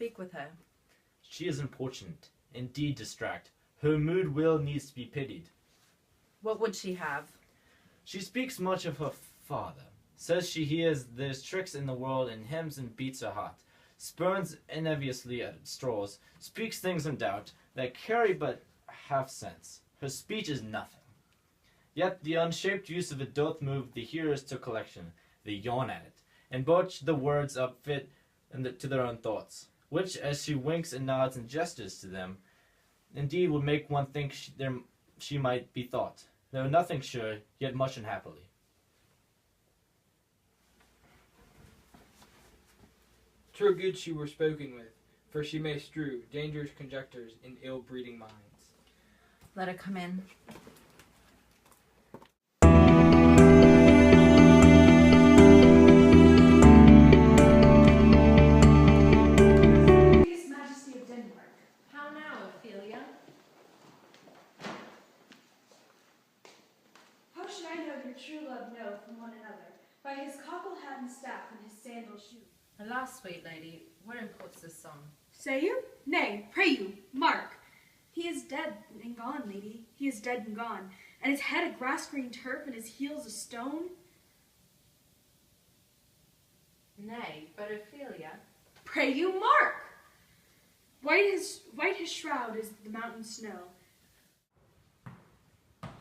speak with her? She is importunate, indeed distract. Her mood will needs to be pitied. What would she have? She speaks much of her father. Says she hears there's tricks in the world and hems and beats her heart. Spurns enviously at straws. Speaks things in doubt that carry but half sense. Her speech is nothing. Yet the unshaped use of it doth move the hearers to collection. They yawn at it, and botch the words up fit to their own thoughts, which, as she winks and nods and gestures to them, indeed would make one think she might be thought, though nothing sure, yet much unhappily. True good she were spoken with, for she may strew dangerous conjectures in ill-breeding minds. Let her come in. His Majesty of Denmark. How now, Ophelia? How should I know your true love know from one another? By his cockle hat and staff and his sandal shoe. Alas, sweet lady, what imports this song? Say you? Nay, pray you, mark. He is dead and gone, lady. He is dead and gone. And his head a grass-green turf and his heels a stone. Nay, but Ophelia. Pray you, mark. White his shroud is the mountain snow.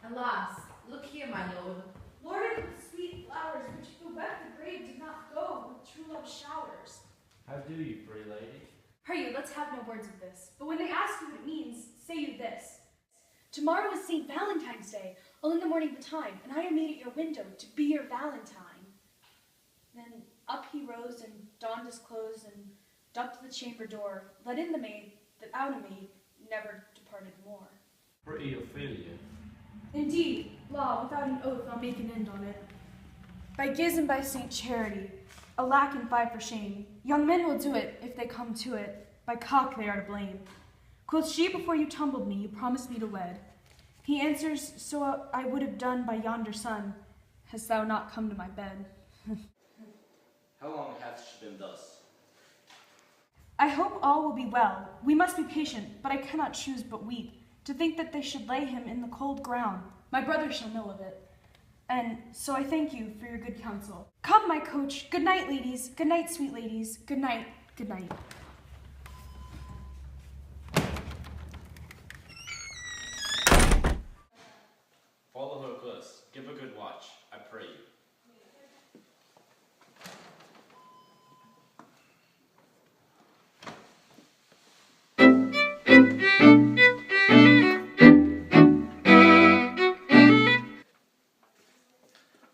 Alas, look here, my lord. Loaded with sweet flowers, which if the wet the grave did not go with true love showers. How do you, free lady? Pray you, let's have no words of this. But when they ask you what it means, say you this. Tomorrow is St. Valentine's Day, all in the morning betime, and I am made at your window to be your Valentine. Then up he rose and donned his clothes and ducked the chamber door, let in the maid, that out of me never departed more. Pretty Ophelia. Indeed, law, without an oath, I'll make an end on it. By Giz and by St. Charity, alack and fie for shame. Young men will do it, if they come to it. By cock they are to blame. Quoth she, before you tumbled me, you promised me to wed. He answers, so I would have done by yonder sun, hast thou not come to my bed. How long hath she been thus? I hope all will be well. We must be patient, but I cannot choose but weep, to think that they should lay him in the cold ground. My brother shall know of it. And so I thank you for your good counsel. Come, my coach. Good night, ladies. Good night, sweet ladies. Good night. Good night. Follow her close. Give a good watch, I pray you.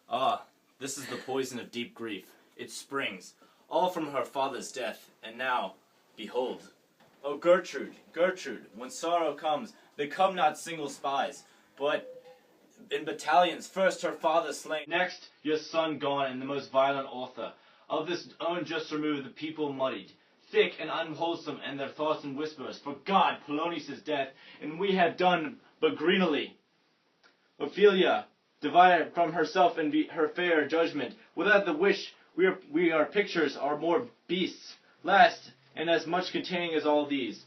Ah, this is the poison of deep grief. It springs, all from her father's death, and now, behold. O Gertrude, Gertrude, when sorrow comes, they come not single spies, but in battalions, first her father slain, next your son gone, and the most violent author. Of this own just removed the people muddied, thick and unwholesome, and their thoughts and whispers. For God, Polonius' death, and we had done but greenly. Ophelia, divided from herself and her fair judgment, without the wish we our pictures are more beasts, last, and as much containing as all these.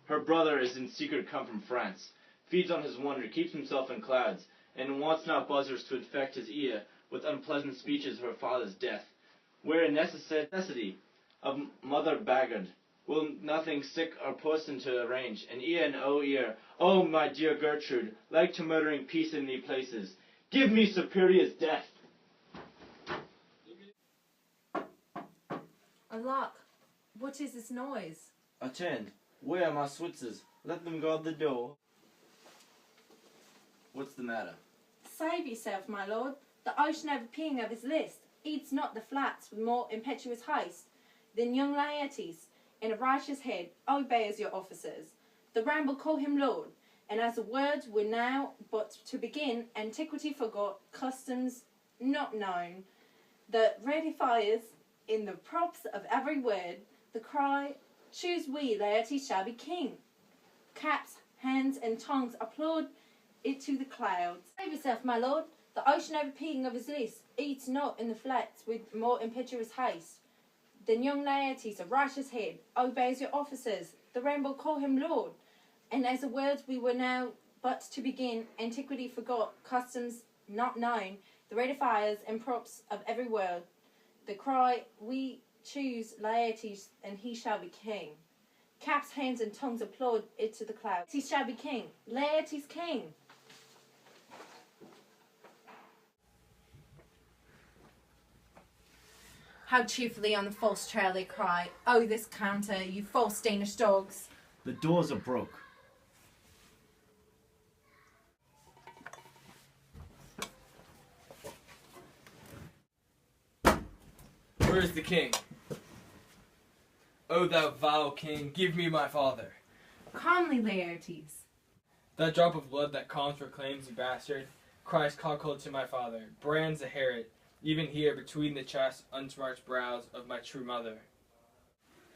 Her brother is in secret come from France, feeds on his wonder, keeps himself in clouds, and wants not buzzers to infect his ear with unpleasant speeches of her father's death, where a necessity of mother baggard will nothing sick or person to arrange, and ear, oh my dear Gertrude, like to murdering peace in these places, give me superior's death. Alack, what is this noise? Attend, where are my Switzers? Let them guard the door. What's the matter? Save yourself, my lord. The ocean overpeeing of his list eats not the flats with more impetuous haste than young Laertes, in a righteous head, obeys your officers. The ramble call him lord, and as the words were now but to begin, antiquity forgot, customs not known. The ratifiers in the props of every word, the cry, choose we, Laertes shall be king. Caps, hands, and tongues applaud it to the clouds. Save yourself, my lord. The ocean overpeeing of his list eats not in the flats with more impetuous haste The young Laertes, a righteous head, obeys your officers. The realm will call him Lord. And as the words we were now but to begin, antiquity forgot, customs not known, the ratifiers and props of every word, the cry, we choose Laertes, and he shall be king. Caps, hands, and tongues applaud it to the clouds. He shall be king. Laertes king. How cheerfully on the false trail they cry, "Oh, this counter, you false Danish dogs!" The doors are broke. Where is the king? O thou vile king, give me my father. Calmly, Laertes. That drop of blood that calms proclaims the bastard, cries cockhold to my father, brands the Herod, even here between the chaste, unsmarched brows of my true mother.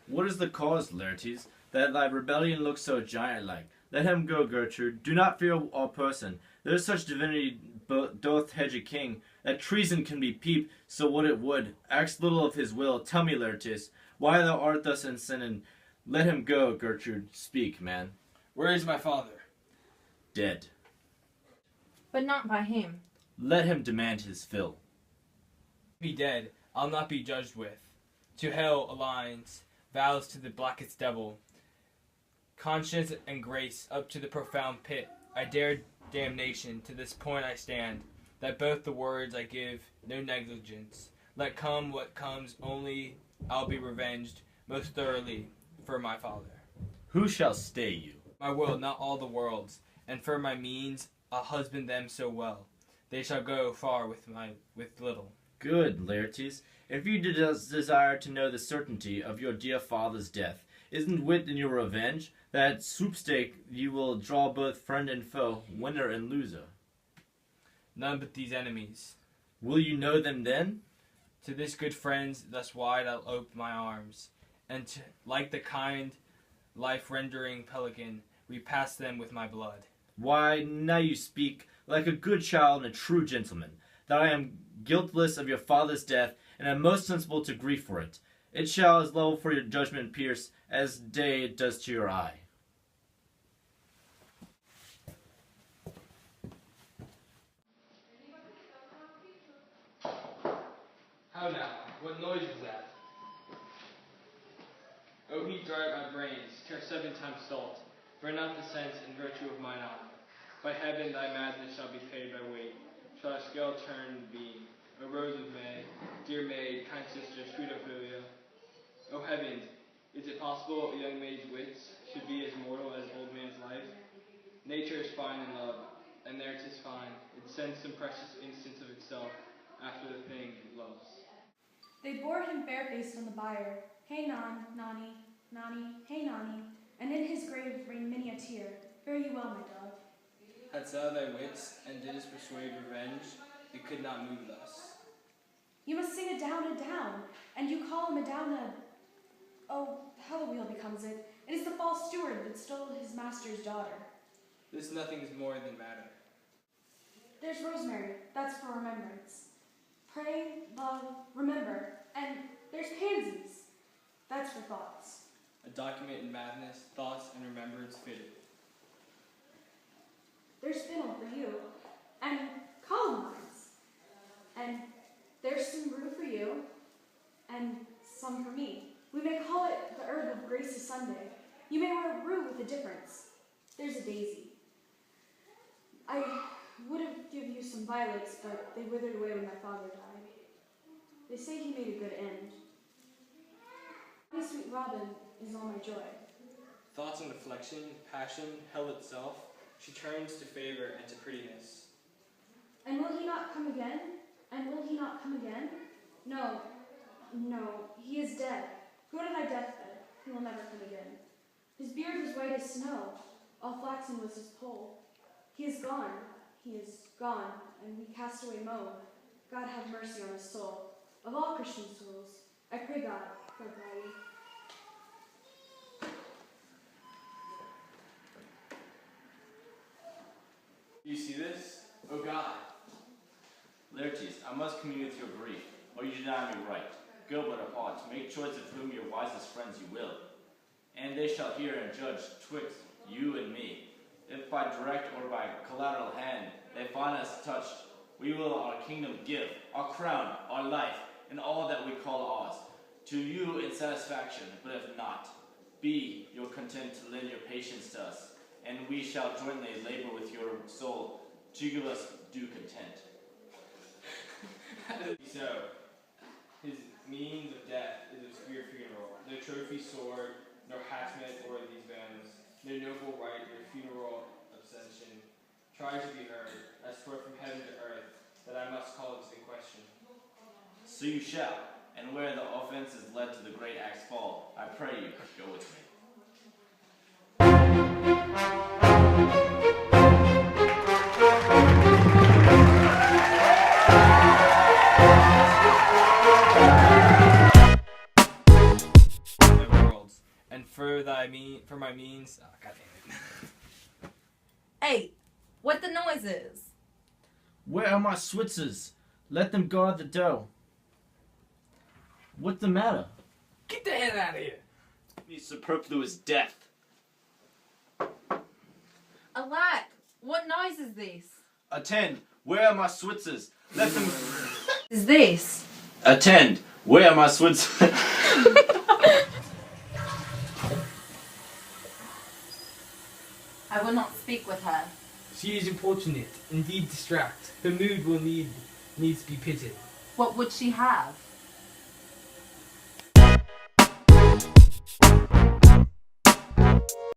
What is the cause, Laertes, that thy rebellion looks so giant-like? Let him go, Gertrude. Do not fear our person. There is such divinity doth hedge a king, that treason can be peeped, so what it would. Ask little of his will. Tell me, Laertes, why thou art thus in sin, and let him go, Gertrude. Speak, man. Where is my father? Dead. But not by him. Let him demand his fill. Be dead, I'll not be judged with. To hell aligns, vows to the blackest devil. Conscience and grace up to the profound pit. I dare damnation, to this point I stand, that both the words I give, no negligence. Let come what comes, only I'll be revenged most thoroughly for my father. Who shall stay you? My will, not all the world's, and for my means I'll husband them so well. They shall go far with little. Good, Laertes. If you desire to know the certainty of your dear father's death, isn't wit in your revenge, that sweepstake you will draw both friend and foe, winner and loser? None but these enemies. Will you know them then? To this good friends thus wide I'll ope my arms, and like the kind, life-rendering pelican, repass them with my blood. Why, now you speak like a good child and a true gentleman, that I am guiltless of your father's death, and am most sensible to grief for it. It shall as level for your judgment pierce, as day it does to your eye. How now? What noise is that? O heat dry my brains, care 7 times salt, burn out the sense and virtue of mine eye. By heaven thy madness shall be paid by weight, shall a scale turn beam. O rose of May, dear maid, kind sister, sweet Ophelia. O heavens, is it possible a young maid's wits should be as mortal as old man's life? Nature is fine in love, and there 'tis fine, it sends some precious instance of itself after the thing it loves. They bore him barefaced on the bier. Hey Nan, Nani, Nani, hey Nani, and in his grave rained many a tear. Fare you well, my dove. Hadst thou thy wits, and didst persuade revenge, it could not move thus. You must sing a down, and you call him a down a... Oh, how the wheel becomes it. It is the false steward that stole his master's daughter. This nothing is more than matter. There's rosemary, that's for remembrance. Pray, love, remember, and there's pansies, that's for thoughts. A document in madness, thoughts and remembrance fitted. There's fennel for you, and columbines, and there's some rue for you, and some for me. We may call it the herb of grace to Sunday. You may wear rue with a difference. There's a daisy. I would have given you some violets, but they withered away when my father died. They say he made a good end. My sweet robin is all my joy. Thoughts and reflection, passion, hell itself, she turns to favor and to prettiness. And will he not come again? And will he not come again? No, no, he is dead. Go to thy deathbed. He will never come again. His beard was white as snow. All flaxen was his poll. He is gone, and we cast away moan. God have mercy on his soul. Of all Christian souls, I pray God, for Gladys. Do you see this? Oh God! Laertes, I must commune with your grief, or you deny me right. Go but apart, make choice of whom your wisest friends you will. And they shall hear and judge twixt you and me. If by direct or by collateral hand they find us touched, we will our kingdom give, our crown, our life, and all that we call ours, to you in satisfaction, but if not, be your content to lend your patience to us, and we shall jointly labor with your soul to give us due content. So, his means of death is obscure funeral, no trophy sword, nor hatmet or these bands, no noble right, nor funeral obscension, tries to be heard, as for from heaven to earth, that I must call this in question. So you shall, and where the offense is led to the great axe fall, I pray you, go with me. Worlds, and for my means, God damn it. Hey, what the noise is? Where are my Switzers? Let them guard the dough. What's the matter? Get the hell out of here! Me superfluous death. Alack, what noise is this? Attend, where are my Switzers? Let them... Is this? Attend, where are my Switzers? I will not speak with her. She is importunate, indeed distract. Her mood will needs to be pitied. What would she have?